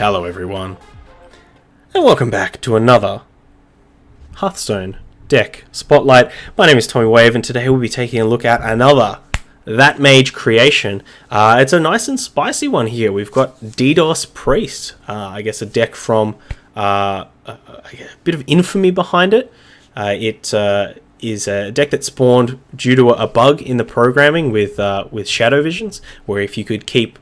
Hello everyone, and welcome back to another Hearthstone deck spotlight. My name is Tommy Wave, and today we'll be taking a look at another ThatMage's creation. It's a nice and spicy one here. We've got DDoS Priest, I guess a deck from a bit of infamy behind it. It is a deck that spawned due to a bug in the programming with Shadow Visions, where if you could keep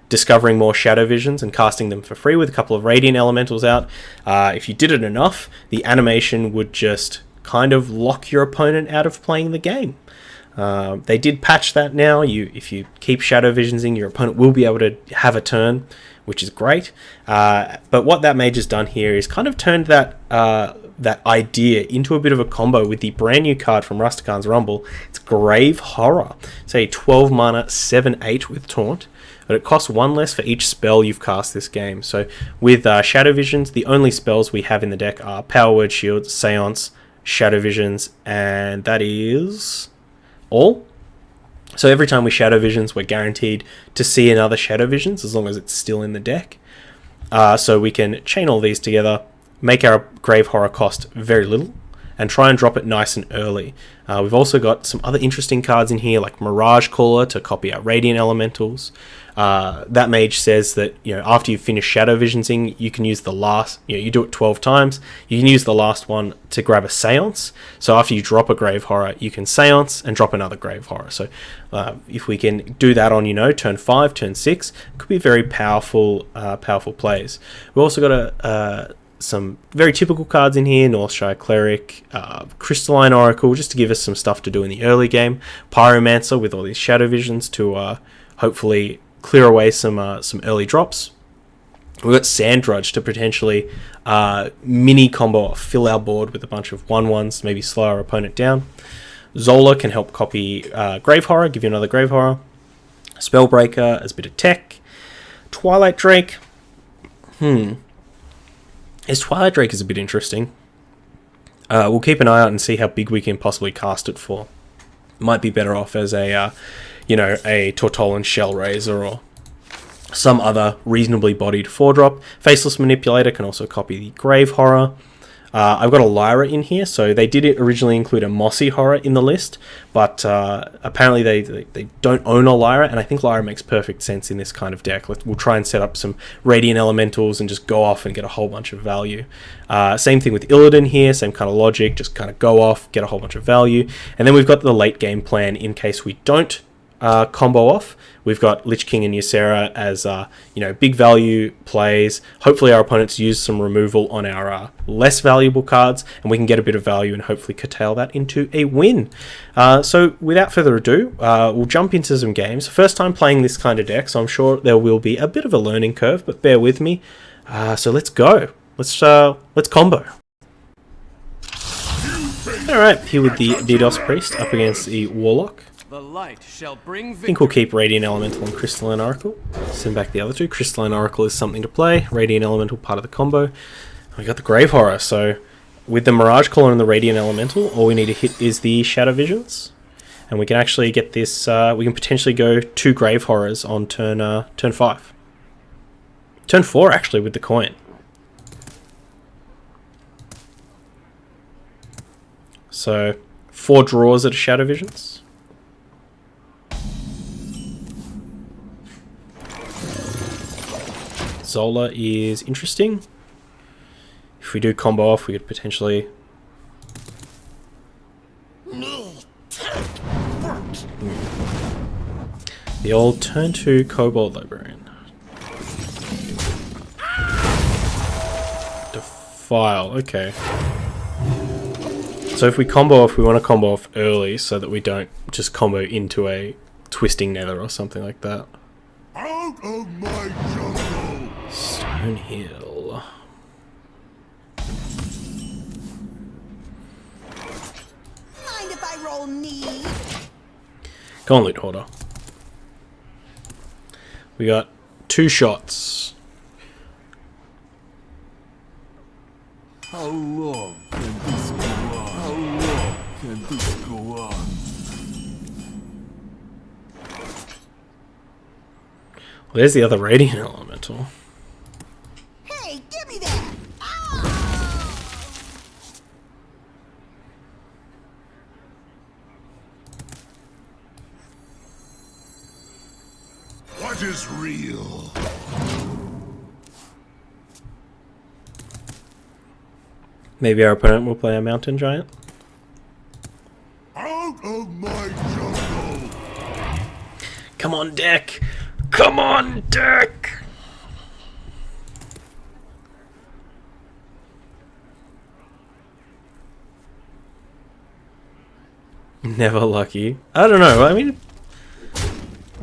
discovering more Shadow Visions and casting them for free with a couple of Radiant Elementals out, if you did it enough, the animation would just kind of lock your opponent out of playing the game. They did patch that now. If you keep Shadow Visionsing, your opponent will be able to have a turn, which is great. But what ThatMage has done here is kind of turned that idea into a bit of a combo with the brand new card from Rhastakhan's Rumble. It's Grave Horror. It's a 12 mana 7/8 with Taunt, but it costs one less for each spell you've cast this game. So with Shadow Visions, the only spells we have in the deck are Power Word Shield, Seance, Shadow Visions, and that is all. So every time we Shadow Visions, we're guaranteed to see another Shadow Visions as long as it's still in the deck. So we can chain all these together, make our Grave Horror cost very little, and try and drop it nice and early. We've also got some other interesting cards in here, like Mirage Caller to copy our Radiant Elementals. ThatMage says that after you finish Shadow Visionsing, you can use the last. You do it 12 times. You can use the last one to grab a Seance. So after you drop a Grave Horror, you can Seance and drop another Grave Horror. So if we can do that on turn 5, turn 6, it could be very powerful plays. We've also got some very typical cards in here: Northshire Cleric, Crystalline Oracle, just to give us some stuff to do in the early game. Pyromancer with all these Shadow Visions to hopefully clear away some early drops. We've got Sand Drudge to potentially mini combo or fill our board with a bunch of 1/1s, maybe slow our opponent down. Zola can help copy Grave Horror, give you another Grave Horror. Spellbreaker as a bit of tech. Twilight Drake. His Twilight Drake is a bit interesting. We'll keep an eye out and see how big we can possibly cast it for. Might be better off as a Tortolan Shellraiser or some other reasonably bodied 4-drop. Faceless Manipulator can also copy the Grave Horror. I've got a Lyra in here, so they did originally include a Mossy Horror in the list, but apparently they don't own a Lyra, and I think Lyra makes perfect sense in this kind of deck. We'll try and set up some Radiant Elementals and just go off and get a whole bunch of value. Same thing with Illidan here, same kind of logic, just kind of go off, get a whole bunch of value. And then we've got the late game plan in case we don't combo off. We've got Lich King and Ysera as big value plays. Hopefully our opponents use some removal on our less valuable cards, and we can get a bit of value and hopefully curtail that into a win. So without further ado, we'll jump into some games. First time playing this kind of deck, so I'm sure there will be a bit of a learning curve, but bear with me. So let's go. Let's combo. Alright, here with the DDoS Priest up against the Warlock. The light shall bring victory. I think we'll keep Radiant Elemental and Crystalline Oracle. Send back the other two. Crystalline Oracle is something to play. Radiant Elemental part of the combo. We got the Grave Horror, so with the Mirage Caller and the Radiant Elemental, all we need to hit is the Shadow Visions. And we can actually get this, we can potentially go 2 Grave Horrors on turn 5. Turn 4 actually with the coin. So 4 draws at a Shadow Visions. Zola is interesting. If we do combo off, we could potentially... The old turn 2 Kobold Librarian. Defile, okay. So if we combo off, we want to combo off early so that we don't just combo into a Twisting Nether or something like that. Out of my jungle! Stonehill. Mind if I roll knee? Go on, Loot Hoarder. We got 2 shots. How long can this go on? How long can this go on? Well, there's the other Radiant Elemental. That is real. Maybe our opponent will play a mountain giant. Out of my jungle. Come on, deck! Come on, deck! Never lucky. I don't know, I mean...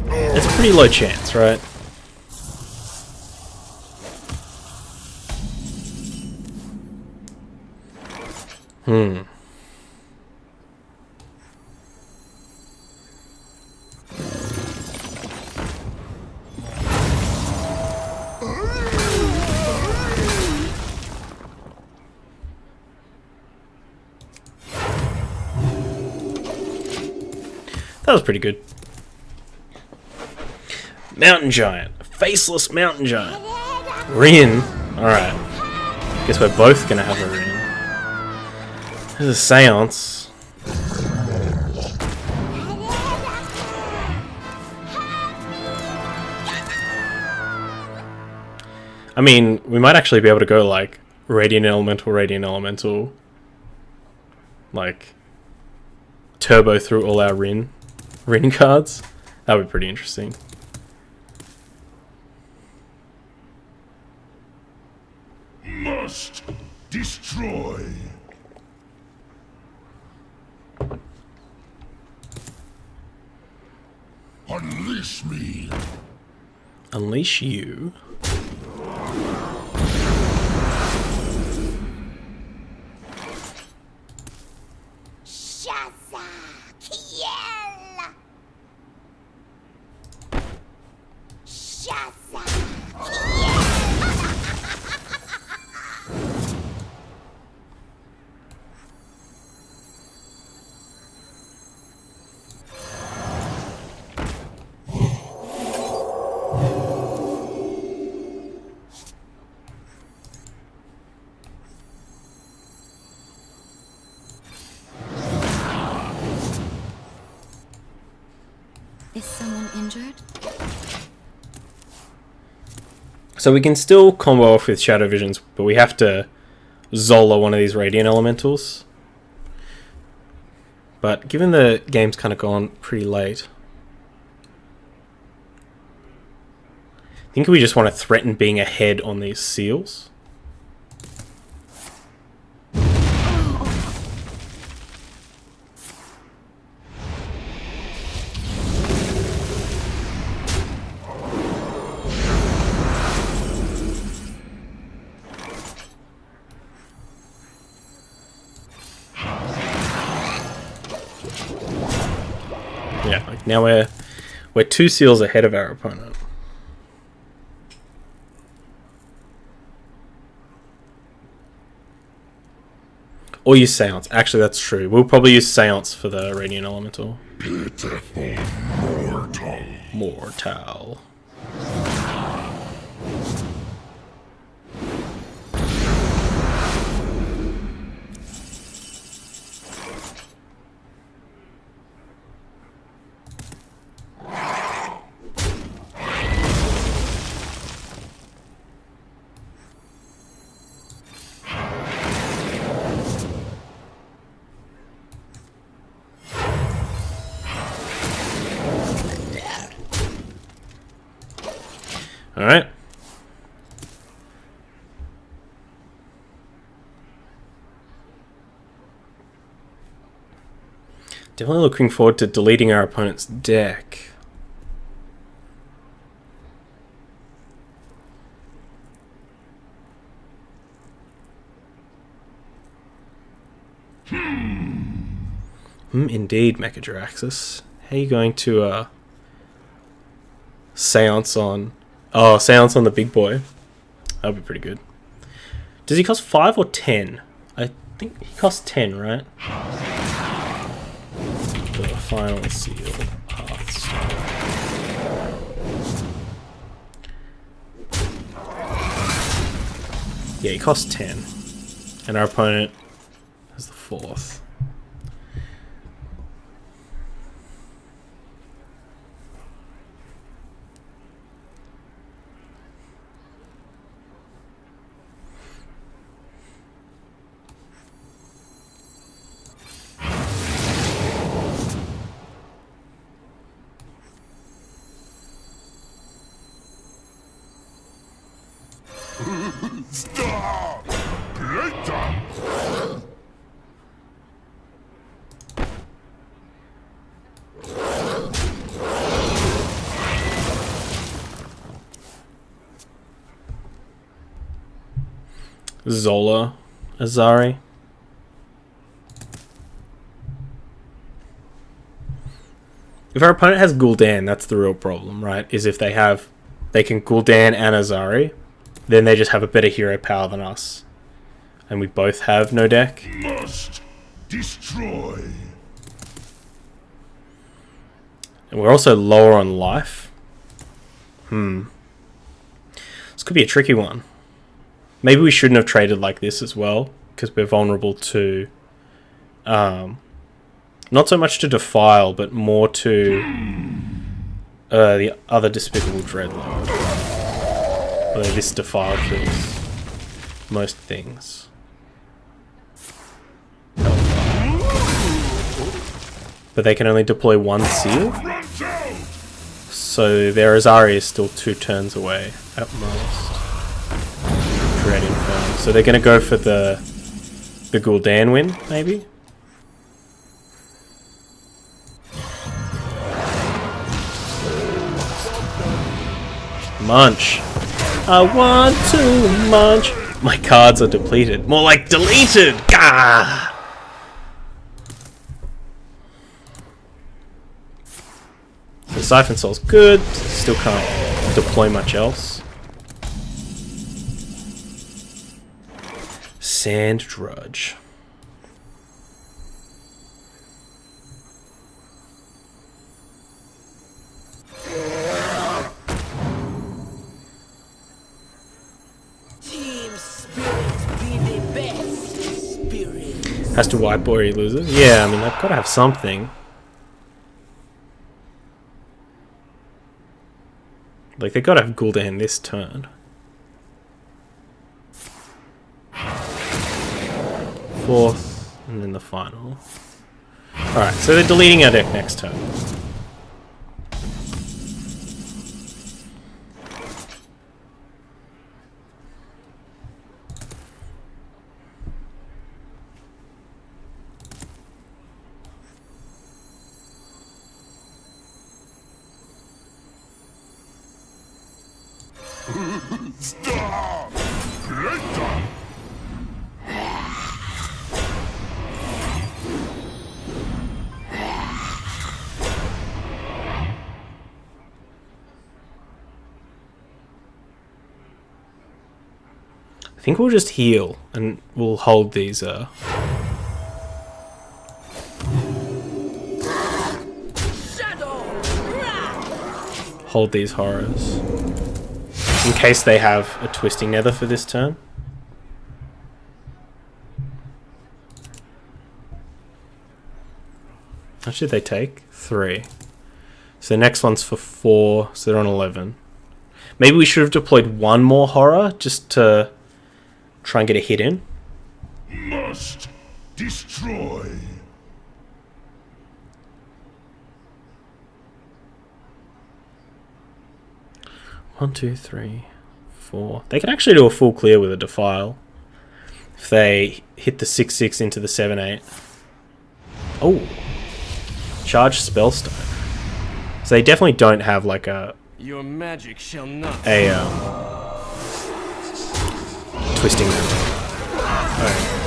It's a pretty low chance, right? That was pretty good. Mountain giant. Faceless mountain giant. Rin. Alright. Guess we're both gonna have a Rin. There's a seance. I mean, we might actually be able to go like Radiant Elemental, like turbo through all our Rin cards. That would be pretty interesting. Must destroy. Unleash me. Unleash you. Shaza Kiel. Shaza Is someone injured? So we can still combo off with Shadow Visions, but we have to Zola one of these Radiant Elementals. But given the game's kind of gone pretty late, I think we just want to threaten being ahead on these seals. Yeah, like now we're 2 seals ahead of our opponent. Or use Seance. Actually, that's true. We'll probably use Seance for the Radiant Elemental. Pitiful mortal. Mortal. Alright. Definitely looking forward to deleting our opponent's deck. Indeed, Mechadiraxis. How are you going to Seance on... Oh, Seance on the big boy. That'll be pretty good. Does he cost 5 or 10? I think he costs 10, right? The final seal. Hearthstone. Yeah, he costs 10. And our opponent has the 4th. Stop! Playtime! Zola, Azari. If our opponent has Gul'dan, that's the real problem, right? Is if they can Gul'dan and Azari, then they just have a better hero power than us. And we both have no deck. Must destroy. And we're also lower on life. This could be a tricky one. Maybe we shouldn't have traded like this as well, because we're vulnerable to... not so much to Defile, but more to the other Despicable Dreadlord. Although this Defile kills most things. But they can only deploy one seal? So their Azari is still 2 turns away at most. Create Inferno. So they're going to go for the Gul'dan win, maybe? Munch. I want to munch. My cards are depleted. More like deleted! Gah! The Siphon Soul's good. Still can't deploy much else. Sand Drudge. Team spirit be the best spirit. Has to wipe or he loses. Yeah, I mean, they've got to have something. Like, they've got to have Gul'dan this turn. 4th, and then the final. Alright, so they're deleting our deck next turn. Stop! Playtime! I think we'll just heal, and we'll hold these, hold these horrors. In case they have a Twisting Nether for this turn. How much did they take? 3. So the next one's for 4, so they're on 11. Maybe we should have deployed one more horror just to try and get a hit in. Must destroy. One, 2, 3, 4. They can actually do a full clear with a Defile. If they hit the 6/6 into the 7/8. Oh. Charge Spellstone. So they definitely don't have like Your magic shall not. Twisting Nether.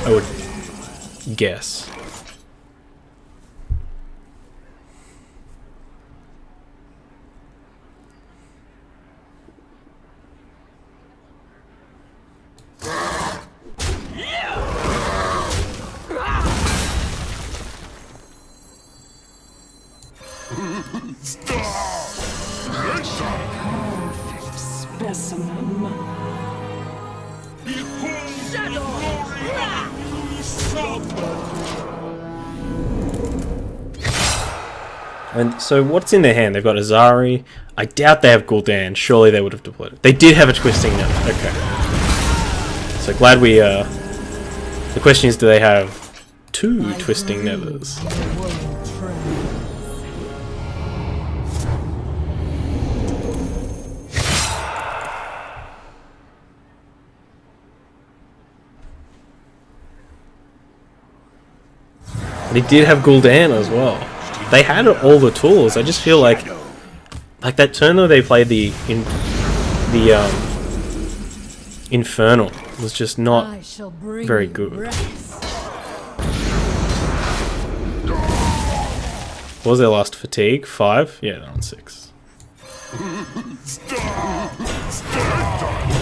I would guess. And so what's in their hand? They've got Azari. I doubt they have Gul'dan. Surely they would have deployed it. They did have a Twisting Nether. Okay. So glad we... the question is, do they have 2 Twisting Nethers? They did have Gul'dan as well. They had all the tools. I just feel like that turn though they played the Infernal was just not very good. What was their last fatigue? 5? Yeah, they're on 6.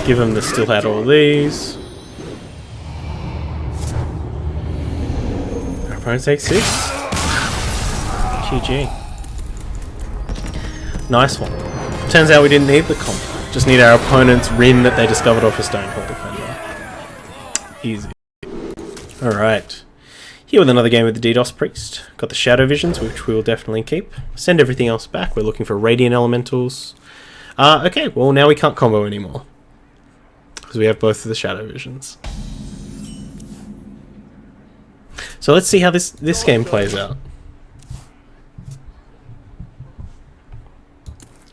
Give them the still had all these. Our opponent takes 6. GG. Nice one. Turns out we didn't need the combo. Just need our opponent's Rin that they discovered off a Stonecold Defender. Easy. Alright. Here with another game with the DDoS Priest. Got the Shadow Visions, which we'll definitely keep. Send everything else back. We're looking for Radiant Elementals. Okay, well now we can't combo anymore. Because we have both of the Shadow Visions. So let's see how this game plays out.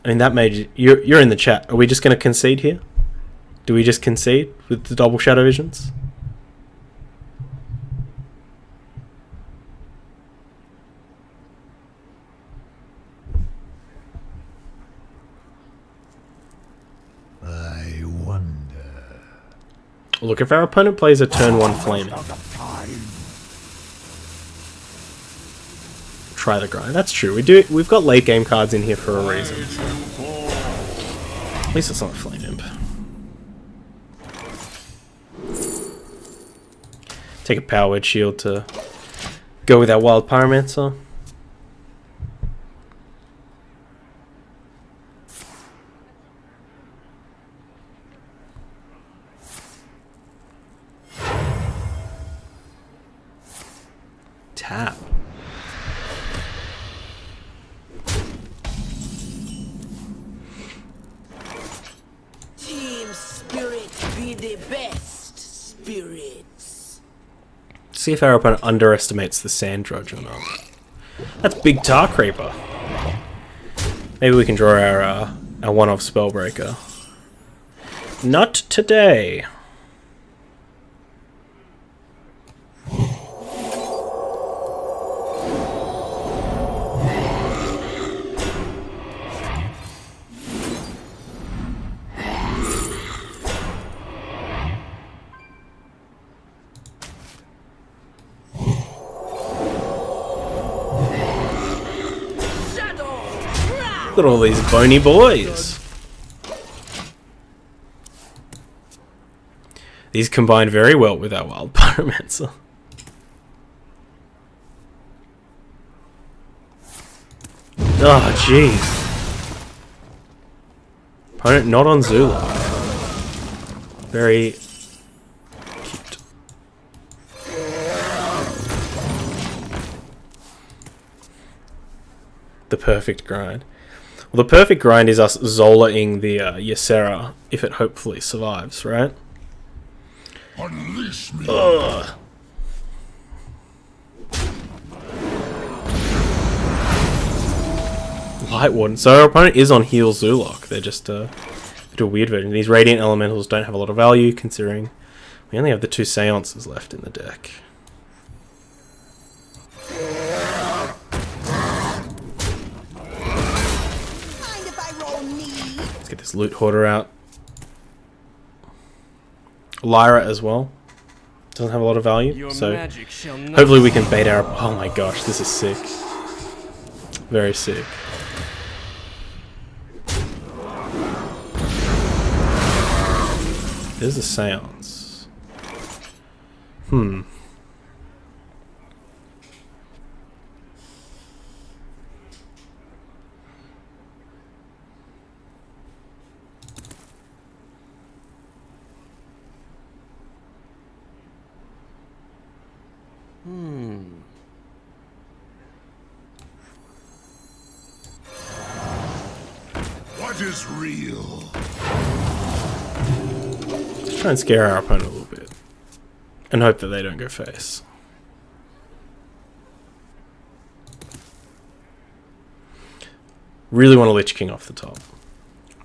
I mean, ThatMage, you're in the chat. Are we just going to concede here? Do we just concede with the double Shadow Visions? I wonder. Look, if our opponent plays a turn 1 Flaming, try the grind. That's true. We've got late game cards in here for a reason. So. At least it's not a Flame Imp. Take a Power Word Shield to go with our Wild Pyromancer. Tap. Team spirit be the best spirits. See if our opponent underestimates the Sand Drudge or not. That's Big Tar Creeper. Maybe we can draw our one-off Spellbreaker. Not today. Look at all these bony boys. These combine very well with our Wild Pyromancer. Oh, jeez. Opponent not on Zula. Very cute. The perfect grind. Well, the perfect grind is us Zola-ing the Ysera, if it hopefully survives, right? Unleash me. Ugh. Light Warden. So our opponent is on Heal Zulok. They're just do a weird version. These Radiant Elementals don't have a lot of value, considering we only have the 2 Seances left in the deck. Let's get this Loot Hoarder out. Lyra as well. Doesn't have a lot of value, so hopefully we can bait our... Oh my gosh, this is sick. Very sick. There's a Seance. What is real? Let's try and scare our opponent a little bit. And hope that they don't go face. Really want to Lich King off the top.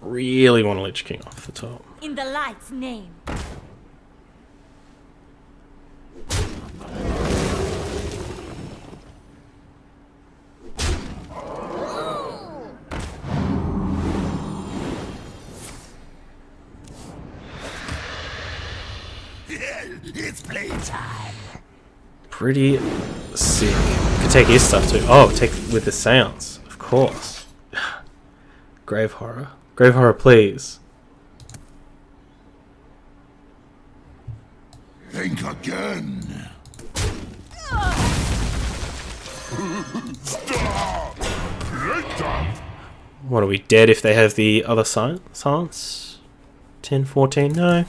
Really want to Lich King off the top. In the light's name. It's playtime. Pretty sick. Could take his stuff too. Oh, take with the seance, of course. Grave horror. Grave horror, please. Think again. Stop. Playtime. What, are we dead if they have the other silence? 10, 14, no.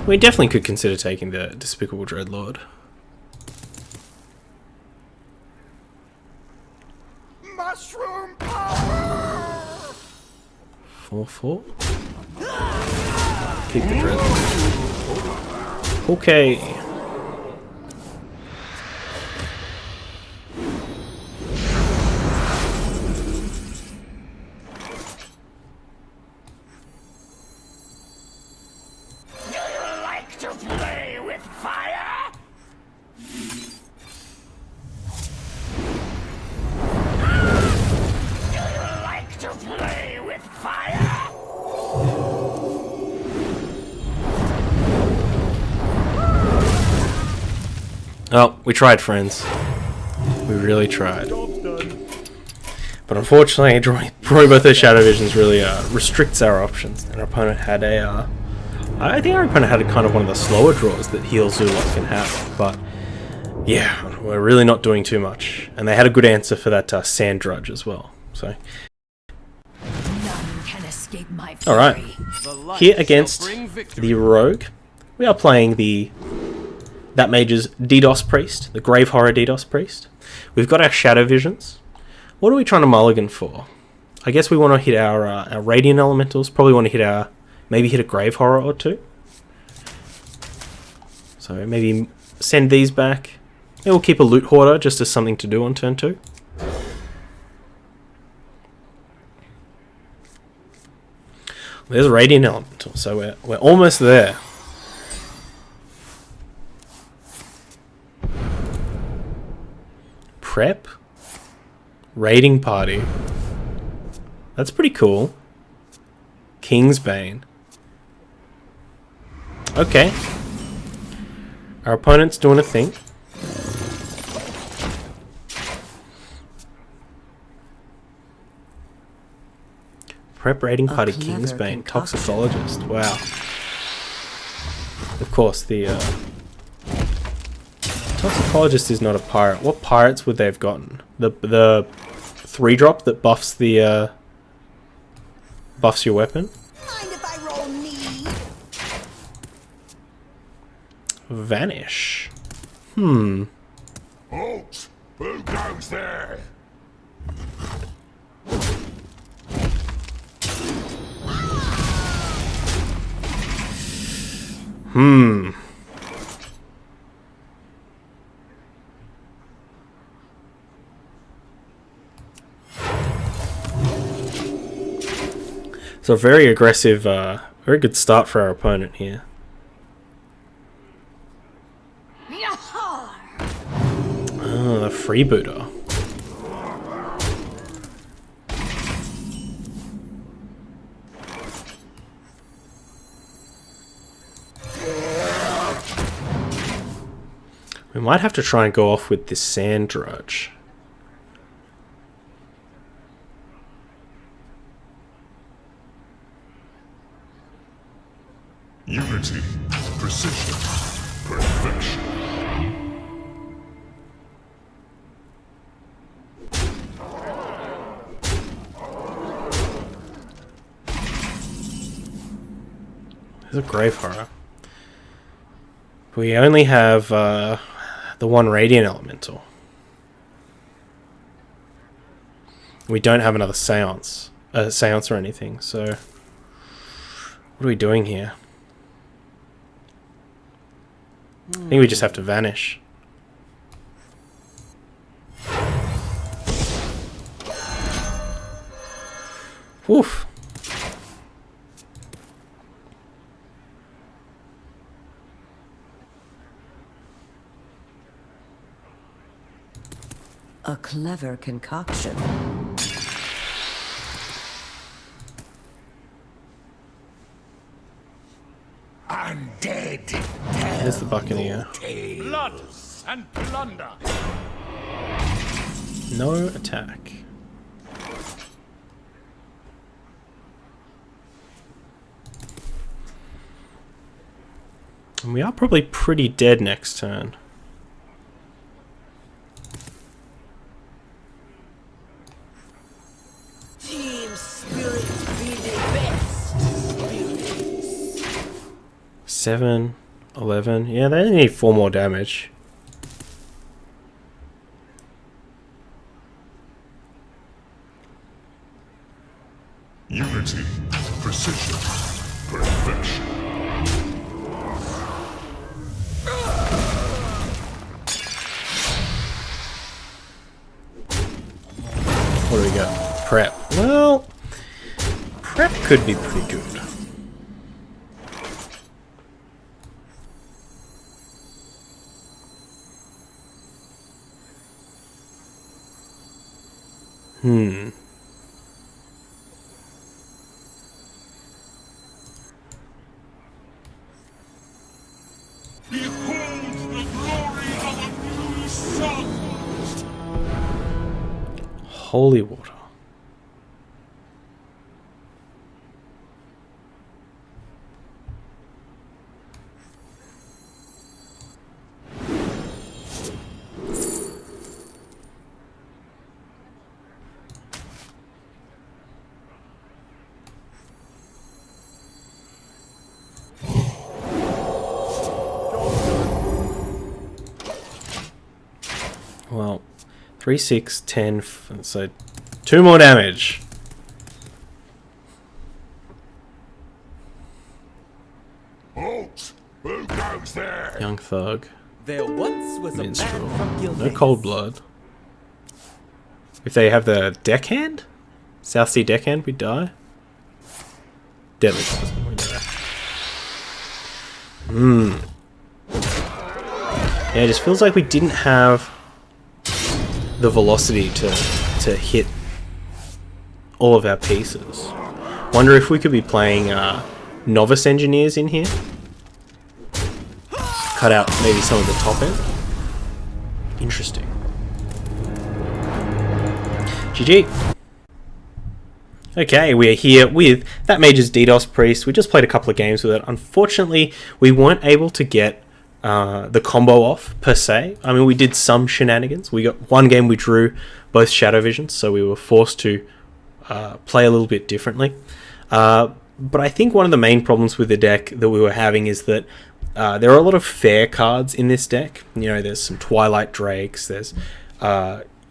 We definitely could consider taking the Despicable Dreadlord. Mushroom power. 4-4. Keep the Dreadlord. Okay. To play with fire? Do you like to play with fire? Oh, we tried, friends. We really tried. But unfortunately, drawing both those Shadow Visions really restricts our options. And our opponent had a... I think our opponent had kind of one of the slower draws that Heal Zulot can have, but yeah, we're really not doing too much. And they had a good answer for that Sand Drudge as well. So, None can escape my all right, The here light against shall bring victory. the Rogue, we are playing the ThatMage's DDoS Priest, the Grave Horror DDoS Priest. We've got our Shadow Visions. What are we trying to mulligan for? I guess we want to hit our Radiant Elementals. Probably want to hit our... Maybe hit a Grave Horror or two. So maybe send these back. Maybe we'll keep a Loot Hoarder just as something to do on turn 2. There's a Radiant Elemental, so we're almost there. Prep? Raiding Party. That's pretty cool. Kingsbane. Okay. Our opponent's doing a thing. Prep Raiding Party clever Kingsbane. concoction. Toxicologist. Wow. Of course, the Toxicologist is not a pirate. What pirates would they have gotten? The 3-drop that buffs the buffs your weapon? Mind if I roll me? Vanish. Halt! Who goes there? So very aggressive, very good start for our opponent here. Oh, the freebooter. We might have to try and go off with this Sand Drudge. Unity, precision, perfection. There's a Grave Horror. We only have the one Radiant Elemental. We don't have another Seance or anything, so what are we doing here? I think we just have to vanish. Woof. A clever concoction. Undead. There's the Buccaneer. Blood and plunder. No attack. And we are probably pretty dead next turn. Team spirit be the best spirits. 7, 11. Yeah, they only need 4 more damage. Unity, precision, perfection. What do we got? Prep. Well, prep could be pretty good. Behold the glory of a new sun! Holy water. Well, 3, 6, 10, so 2 more damage. Halt! Who goes there? Young Thug. There once was a Minstrel. man from No Gilgamesh. Cold Blood. If they have the deckhand? South Sea deckhand, we die. Deadly Poison, we die. Yeah, it just feels like we didn't have the velocity to hit all of our pieces. Wonder if we could be playing novice engineers in here. Cut out maybe some of the top end. Interesting. GG. Okay, we are here with ThatMage's DDoS Priest. We just played a couple of games with it. Unfortunately, we weren't able to get the combo off, per se. I mean, we did some shenanigans. We got one game we drew both Shadow Visions, so we were forced to play a little bit differently. But I think one of the main problems with the deck that we were having is that there are a lot of fair cards in this deck. You know, there's some Twilight Drakes, there's,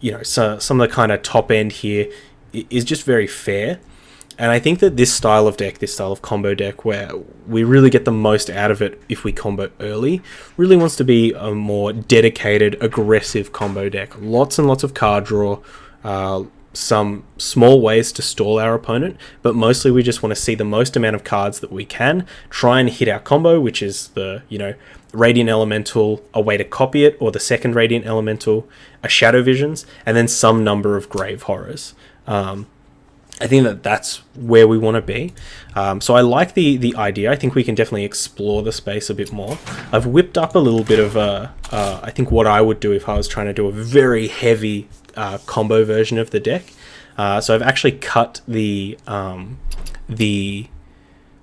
you know, some of the kind of top end here is just very fair. And I think that this style of deck, this style of combo deck, where we really get the most out of it if we combo early, really wants to be a more dedicated, aggressive combo deck. Lots and lots of card draw, some small ways to stall our opponent, but mostly we just want to see the most amount of cards that we can, try and hit our combo, which is the, you know, Radiant Elemental, a way to copy it, or the second Radiant Elemental, a Shadow Visions, and then some number of Grave Horrors. I think that that's where we want to be. So I like the idea. I think we can definitely explore the space a bit more. I've whipped up a little bit of I think what I would do if I was trying to do a very heavy combo version of the deck. So I've actually cut the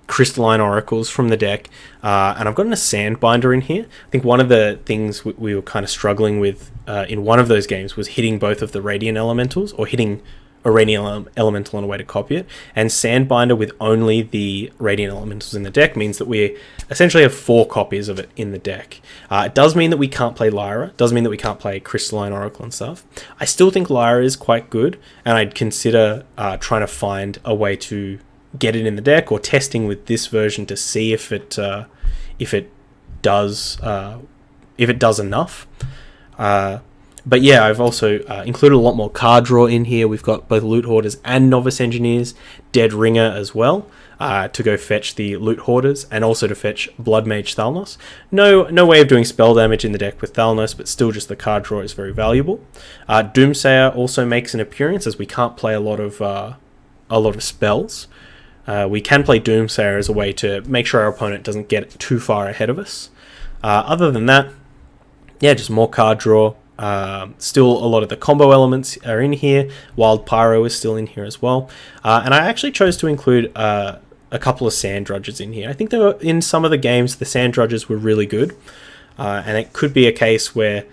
Crystalline Oracles from the deck, and I've gotten a Sandbinder in here. I think one of the things we were kind of struggling with in one of those games was hitting both of the Radiant Elementals, or hitting a Radiant Elemental on a way to copy it, and Sandbinder with only the Radiant Elementals in the deck means that we essentially have 4 copies of it in the deck. It does mean that we can't play Lyra, does mean that we can't play Crystalline Oracle and stuff. I still think Lyra is quite good, and I'd consider trying to find a way to get it in the deck, or testing with this version to see if it does enough. But yeah, I've also included a lot more card draw in here. We've got both Loot Hoarders and Novice Engineers, Dead Ringer as well. to go fetch the Loot Hoarders and also to fetch Blood Mage Thalnos. No way of doing spell damage in the deck with Thalnos, but still just the card draw is very valuable. Doomsayer also makes an appearance as we can't play a lot of spells. We can play Doomsayer as a way to make sure our opponent doesn't get too far ahead of us. Other than that, yeah, just more card draw. Still a lot of the combo elements are in here. Wild Pyro is still in here as well. And I actually chose to include a couple of Sand Drudges in here. I think they were in some of the games, the Sand Drudges were really good. And it could be a case where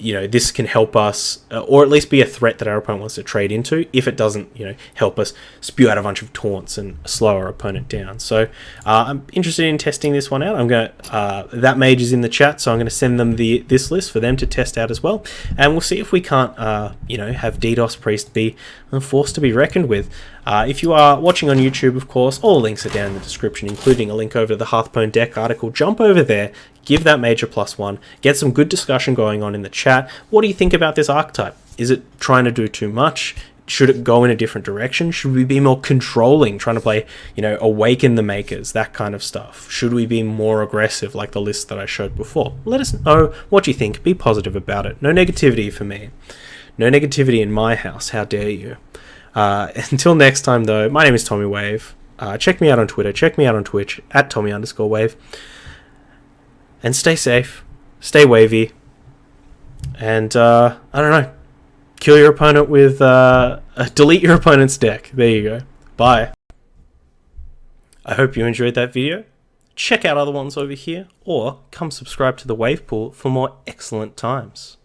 this can help us, or at least be a threat that our opponent wants to trade into, if it doesn't, help us spew out a bunch of taunts and slow our opponent down. So I'm interested in testing this one out. I'm going to, ThatMage is in the chat, so I'm going to send them this list for them to test out as well, and we'll see if we can't, have DDoS Priest be a force to be reckoned with. If you are watching on YouTube, of course, all the links are down in the description, including a link over to the Hearthstone deck article. Jump over there, give ThatMage a +1, get some good discussion going on in the chat. What do you think about this archetype? Is it trying to do too much? Should it go in a different direction? Should we be more controlling, trying to play, awaken the makers, that kind of stuff? Should we be more aggressive like the list that I showed before? Let us know what you think. Be positive about it. No negativity for me. No negativity in my house. How dare you? Until next time, though, my name is Tommy Wave. Check me out on Twitter. Check me out on Twitch at Tommy_Wave. And stay safe. Stay wavy. And, I don't know. Kill your opponent with... delete your opponent's deck. There you go. Bye. I hope you enjoyed that video. Check out other ones over here. Or come subscribe to the Wave Pool for more excellent times.